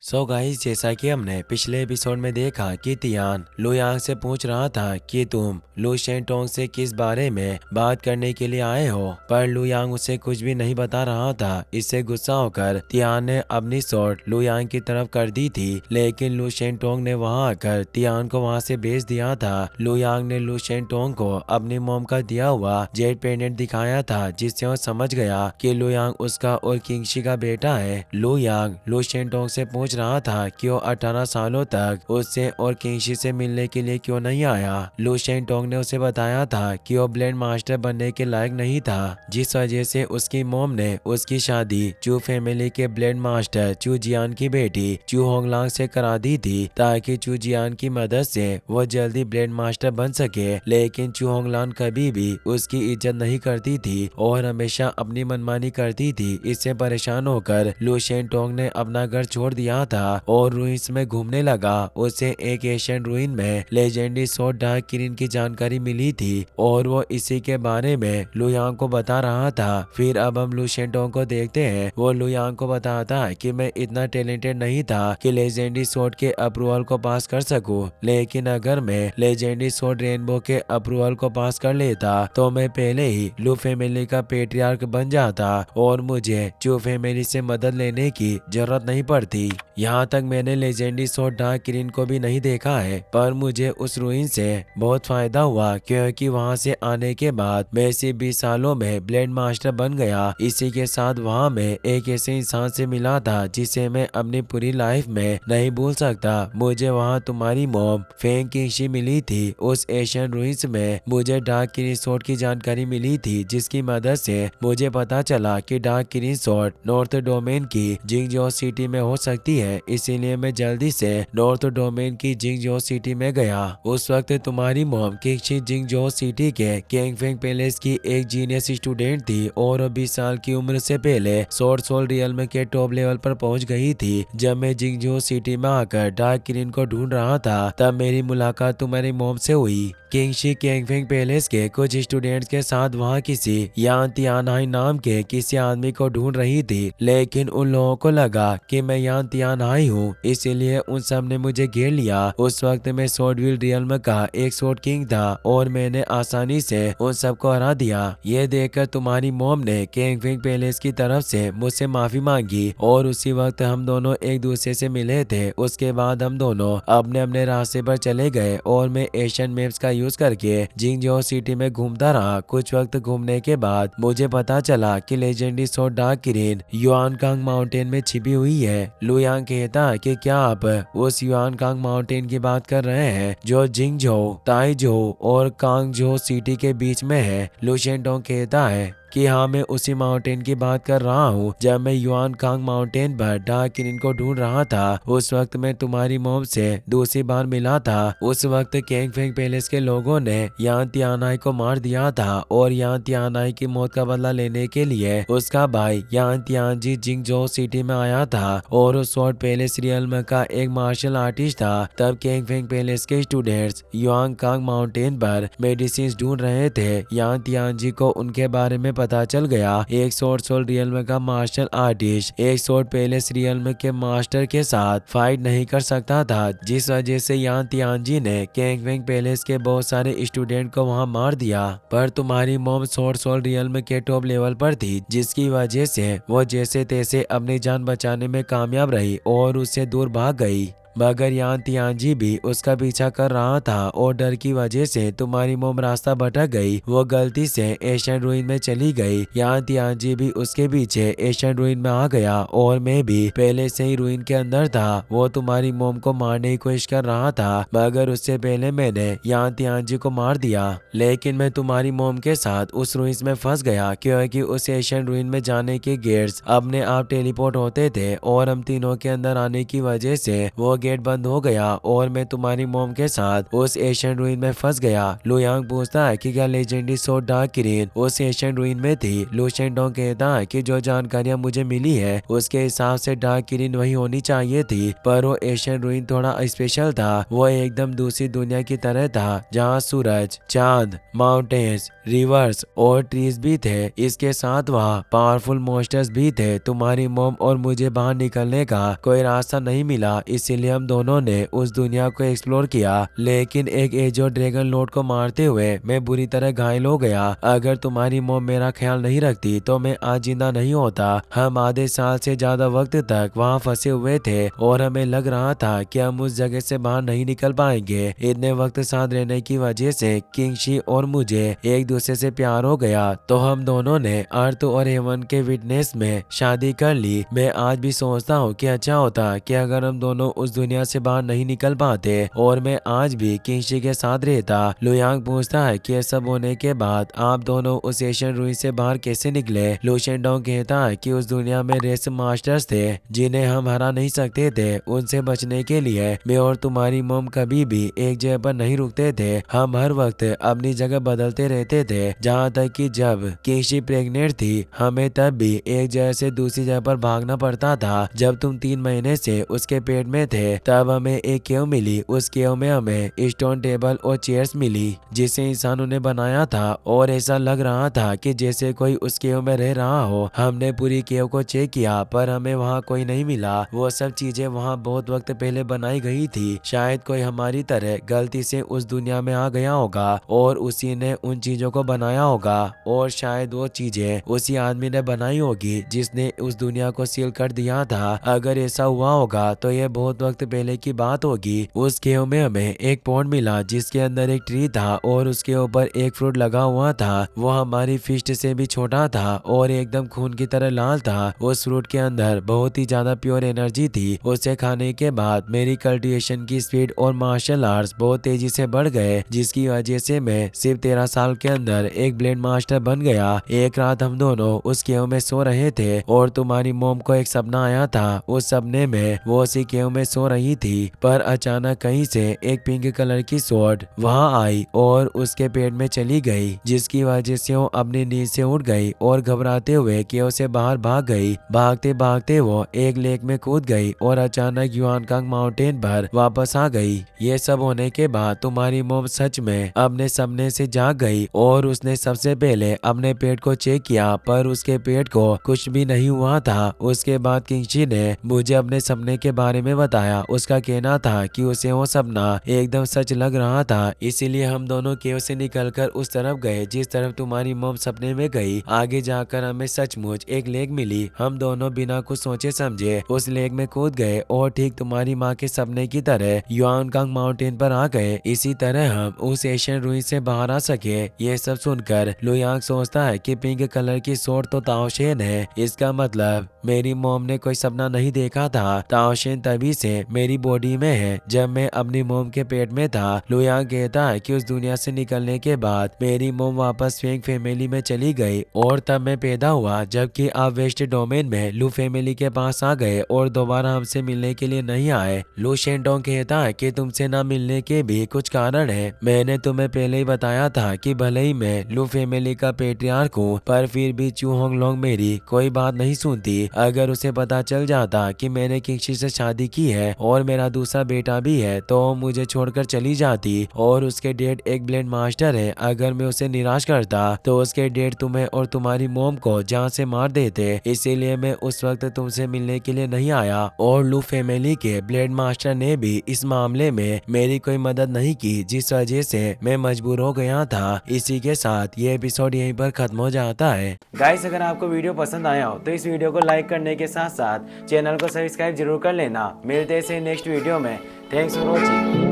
So guys, जैसा कि हमने पिछले एपिसोड में देखा कि तियान लुयांग से पूछ रहा था कि तुम लू शेंटोंग से किस बारे में बात करने के लिए आए हो, पर लुयांग उसे कुछ भी नहीं बता रहा था। इससे गुस्सा होकर तियान ने अपनी शॉट लुयांग की तरफ कर दी थी, लेकिन लू शेंटोंग ने वहां आकर तियान को वहां से भेज दिया था। लुयांग ने लू शेंटोंग को अपनी मोम का दिया हुआ जेड पेंडेंट दिखाया था, जिससे वो समझ गया कि लुयांग उसका और किंगशी का बेटा है। लुयांग लू शेंटोंग से पूछ रहा था कि वो 18 सालों तक उससे और किंगशी से मिलने के लिए क्यों नहीं आया। लू शेंटोंग ने उसे बताया था कि वो ब्लेड मास्टर बनने के लायक नहीं था, जिस वजह से उसकी मोम ने उसकी शादी चू फैमिली के ब्लेड मास्टर चू जियान की बेटी चू होंगलांग से करा दी थी, ताकि चू जियान की मदद से वो जल्दी ब्लेड मास्टर बन सके। लेकिन चू होंगलांग कभी भी उसकी इज्जत नहीं करती थी और हमेशा अपनी मनमानी करती थी। इससे परेशान होकर लू शेंटोंग ने अपना घर छोड़ दिया था और रुइंस में घूमने लगा। उसे एक एशियन रुइन में लेजेंडरी स्वॉर्ड डार्क किरण की जानकारी मिली थी और वो इसी के बारे में लुयांग को बता रहा था। फिर अब हम लू शेंटोंग को देखते हैं। वो लुयांग को बताता है कि मैं इतना टैलेंटेड नहीं था कि लेजेंडरी स्वॉर्ड के अप्रूवल को पास कर सकूं, लेकिन अगर मैं लेजेंडरी स्वॉर्ड रेनबो के अप्रूवल को पास कर लेता तो मैं पहले ही लू फैमिली का पेट्रियार्क बन जाता और मुझे चू फैमिली से मदद लेने की जरूरत नहीं पड़ती। यहाँ तक मैंने लेजेंडरी स्वॉर्ड डार्क किरण को भी नहीं देखा है, पर मुझे उस रुइन से बहुत फायदा हुआ, क्योंकि वहाँ से आने के बाद मैं सिर्फ 20 सालों में ब्लेड मास्टर बन गया। इसी के साथ वहाँ मैं एक ऐसे इंसान से मिला था जिसे मैं अपनी पूरी लाइफ में नहीं भूल सकता। मुझे वहाँ तुम्हारी मॉम फेंग किंगशी मिली थी। उस एशियन रुइंस में मुझे डार्क किरण स्वॉर्ड की जानकारी मिली थी, जिसकी मदद से मुझे पता चला कि डार्क किरण स्वॉर्ड नॉर्थ डोमेन की जिंगजो सिटी में हो सकती है। इसीलिए मैं जल्दी से नॉर्थ डोमेन की जिंगजो सिटी में गया। उस वक्त तुम्हारी मॉम किंगशी जिंगजो सिटी के कैंगफेंग पैलेस की एक जीनियस स्टूडेंट थी और 20 साल की उम्र से पहले स्वॉर्ड सोल रियल्म के टॉप लेवल पर पहुंच गई थी। जब मैं जिंगजो सिटी में आकर डार्क किरण को ढूंढ रहा था, तब मेरी मुलाकात तुम्हारी मॉम से हुई। किंगशी कैंगफेंग पैलेस के कुछ स्टूडेंट्स के साथ वहाँ किसी यान तियानहाई नाम के किसी आदमी को ढूंढ रही थी, लेकिन उन लोगों को लगा कि मैं यान तियानहाई हूँ, इसीलिए उन सब ने मुझे घेर लिया। उस वक्त मैं स्वॉर्डविल रियल्म का एक स्वॉर्ड किंग था और मैंने आसानी से उन सबको हरा दिया। ये देखकर तुम्हारी मॉम ने कैंगफेंग पैलेस की तरफ से मुझसे माफी मांगी और उसी वक्त हम दोनों एक दूसरे से मिले थे। उसके बाद हम दोनों अपने अपने रास्ते पर चले गए और मैं एशियन मैप्स का यूज करके जिंगजो सिटी में घूमता रहा। कुछ वक्त घूमने के बाद मुझे पता चला कि लेजेंडरी स्वॉर्ड डार्क किरण युआनकांग माउंटेन में छिपी हुई है। लुयांग कहता है कि क्या आप उस युआनकांग माउंटेन की बात कर रहे हैं जो जिंगजो, ताइजो और कांगजो सिटी के बीच में है। लू शेंटोंग कहता है कि हाँ, मैं उसी माउंटेन की बात कर रहा हूँ। जब मैं युआनकांग माउंटेन पर डार्क किरण को ढूंढ रहा था, उस वक्त मैं तुम्हारी मॉम से दूसरी बार मिला था। उस वक्त कैंगफेंग पैलेस के लोगों ने यान तियानहाई को मार दिया था और यान तियानहाई की मौत का बदला लेने के लिए उसका भाई यान तियानजी जिंगजो सिटी में आया था और उस स्वॉर्ड पैलेस रियल्म का एक मार्शल आर्टिस्ट था। तब कैंगफेंग पैलेस के स्टूडेंट्स युआनकांग माउंटेन पर मेडिसिन ढूंढ रहे थे। यान तियानजी को उनके बारे में पता चल गया। एक स्वॉर्ड सोल रियल्म का मार्शल आर्टिस्ट एक स्वॉर्ड पैलेस रियल्म के मास्टर के साथ फाइट नहीं कर सकता था, जिस वजह से यान तियानजी ने कैंगफेंग पैलेस के बहुत सारे स्टूडेंट को वहां मार दिया। पर तुम्हारी मॉम स्वॉर्ड सोल रियल्म के टॉप लेवल पर थी, जिसकी वजह से वो जैसे तैसे अपनी जान बचाने में कामयाब रही और उससे दूर भाग गई। मगर यान तियानजी भी उसका पीछा कर रहा था और डर की वजह से तुम्हारी मोम रास्ता भटक गई। वो गलती से एशियन रुइन में चली गई। यान तियानजी भी उसके पीछे एशियन रुइन में आ गया और मैं भी पहले से ही रुइन के अंदर था। वो तुम्हारी मोम को मारने की कोशिश कर रहा था, मगर उससे पहले मैंने यान तियानजी को मार दिया। लेकिन मैं तुम्हारी मोम के साथ उस रुइन में फंस गया, क्योंकि उस एशियन रुइन में जाने के गेट्स अपने आप टेलीपोर्ट होते थे और हम तीनों के अंदर आने की वजह से वो गेट बंद हो गया और मैं तुम्हारी मॉम के साथ उस एशियन रूइन में फंस गया। लुयांग पूछता है कि क्या लेजेंडरी सोर्ड डार्क किरण उस एशियन रूइन में थी। लू शेंडोंग कहता है कि जो जानकारियां मुझे मिली है उसके हिसाब से डार्क किरण वही होनी चाहिए थी, पर वो एशियन रूइन थोड़ा स्पेशल था। वो एकदम दूसरी दुनिया की तरह था जहाँ सूरज, चांद, माउंटेन्स, रिवर्स और ट्रीज भी थे। इसके साथ वहाँ पावरफुल मॉन्स्टर्स भी थे। तुम्हारी मॉम और मुझे बाहर निकलने का कोई रास्ता नहीं मिला, इसीलिए हम दोनों ने उस दुनिया को एक्सप्लोर किया। लेकिन एक एजो ड्रैगन लॉर्ड को मारते हुए मैं बुरी तरह घायल हो गया। अगर तुम्हारी मॉम मेरा ख्याल नहीं रखती तो मैं आज जिंदा नहीं होता। हम आधे साल से ज्यादा वक्त तक वहाँ फंसे हुए थे और हमें लग रहा था कि हम उस जगह से बाहर नहीं निकल पाएंगे। इतने वक्त साथ रहने की वजह से किंगशी और मुझे एक दूसरे से प्यार हो गया, तो हम दोनों ने अर्थ और हेवन के विटनेस में शादी कर ली। मैं आज भी सोचता हूँ कि अच्छा होता कि अगर हम दोनों उस दुनिया से बाहर नहीं निकल पाते और मैं आज भी किंगशी के साथ रहता। लुयांग पूछता है कि यह सब होने के बाद आप दोनों उस एशियन रूइन से बाहर कैसे निकले। लू शेंडोंग कहता है कि उस दुनिया में रेस मास्टर्स थे जिन्हें हम हरा नहीं सकते थे। उनसे बचने के लिए मैं और तुम्हारी मॉम कभी भी एक जगह पर नहीं रुकते थे। हम हर वक्त अपनी जगह बदलते रहते थे, जहाँ तक कि जब किंगशी प्रेग्नेंट थी हमें तब भी एक जगह से दूसरी जगह पर भागना पड़ता था। जब तुम 3 महीने से उसके पेट में थे तब हमें एक केव मिली। उस केव में हमें स्टोन टेबल और चेयर्स मिली जिसे इंसानों ने बनाया था और ऐसा लग रहा था कि जैसे कोई उस केव में रह रहा हो। हमने पूरी केव को चेक किया पर हमें वहाँ कोई नहीं मिला। वो सब चीजें वहाँ बहुत वक्त पहले बनाई गई थी। शायद कोई हमारी तरह गलती से उस दुनिया में आ गया होगा और उसी ने उन चीजों को बनाया होगा, और शायद वो चीजें उसी आदमी ने बनाई होगी जिसने उस दुनिया को सील कर दिया था। अगर ऐसा हुआ होगा तो ये बहुत वक्त पहले की बात होगी। उस केव में हमें एक पॉन्ड मिला जिसके अंदर एक ट्री था और उसके ऊपर एक फ्रूट लगा हुआ था। वो हमारी फिस्ट से भी छोटा था और एकदम खून की तरह लाल था। उस फ्रूट के अंदर बहुत ही ज्यादा प्योर एनर्जी थी। उसे खाने के बाद मेरी कल्टिवेशन की स्पीड और मार्शल आर्ट्स बहुत तेजी से बढ़ गए, जिसकी वजह से मैं सिर्फ 13 साल के अंदर एक ब्लेड मास्टर बन गया। एक रात हम दोनों उस केव में सो रहे थे और तुम्हारी मॉम को एक सपना आया था। उस सपने में वो उसी केव में सो रही थी, पर अचानक कहीं से एक पिंक कलर की स्वॉर्ड वहां आई और उसके पेट में चली गई, जिसकी वजह से वो अपनी नींद से उठ गई और घबराते हुए केव से बाहर भाग गई। भागते भागते वो एक लेक में कूद गई और अचानक युआनकांग माउंटेन पर वापस आ गई। ये सब होने के बाद तुम्हारी मॉम सच में अपने सपने से जाग गई और उसने सबसे पहले अपने पेट को चेक किया, पर उसके पेट को कुछ भी नहीं हुआ था। उसके बाद किंगशी ने मुझे अपने सपने के बारे में बताया। उसका कहना था कि उसे वो सपना एकदम सच लग रहा था, इसीलिए हम दोनों केव से निकलकर उस तरफ गए जिस तरफ तुम्हारी मॉम सपने में गई। आगे जाकर हमें सचमुच एक लेक मिली। हम दोनों बिना कुछ सोचे समझे उस लेक में कूद गए और ठीक तुम्हारी माँ के सपने की तरह युआनकांग माउंटेन पर आ गए। इसी तरह हम उस एशियन रूइन से बाहर आ सके। ये सब सुनकर लुयांग सोचता है कि पिंक कलर की सोट तो ताओशेन है। इसका मतलब मेरी मॉम ने कोई सपना नहीं देखा था। ताओशेन तभी से मेरी बॉडी में है जब मैं अपनी मॉम के पेट में था। लुयांग कहता है कि उस दुनिया से निकलने के बाद मेरी मॉम वापस फेंग फैमिली में चली गई और तब मैं पैदा हुआ, जबकि आप वेस्ट डोमेन में लू फैमिली के पास आ गए और दोबारा हमसे मिलने के लिए नहीं आए। लू शेंडोंग कहता है कि तुमसे ना मिलने के भी कुछ कारण है। मैंने तुम्हें पहले ही बताया था कि भले ही मैं लू फैमिली का पेट्रियार्क हूँ, पर फिर भी चू होंगलोंग मेरी कोई बात नहीं सुनती। अगर उसे पता चल जाता कि मैंने किंगशी से शादी की है और मेरा दूसरा बेटा भी है तो मुझे छोड़कर चली जाती, और उसके डैड एक ब्लेड मास्टर है। अगर मैं उसे निराश करता तो उसके डैड तुम्हें और तुम्हारी मॉम को जान से मार देते। इसीलिए मैं उस वक्त तुमसे मिलने के लिए नहीं आया, और लू फैमिली के ब्लेड मास्टर ने भी इस मामले में मेरी कोई मदद नहीं की, जिस वजह से मैं मजबूर हो गया था। इसी के साथ ये एपिसोड यहीं पर खत्म हो जाता है। गाइस, अगर आपको वीडियो पसंद आया हो तो इस वीडियो को लाइक करने के साथ साथ चैनल को सब्सक्राइब जरूर कर लेना। मिलते हैं नेक्स्ट वीडियो में। Thanks for watching.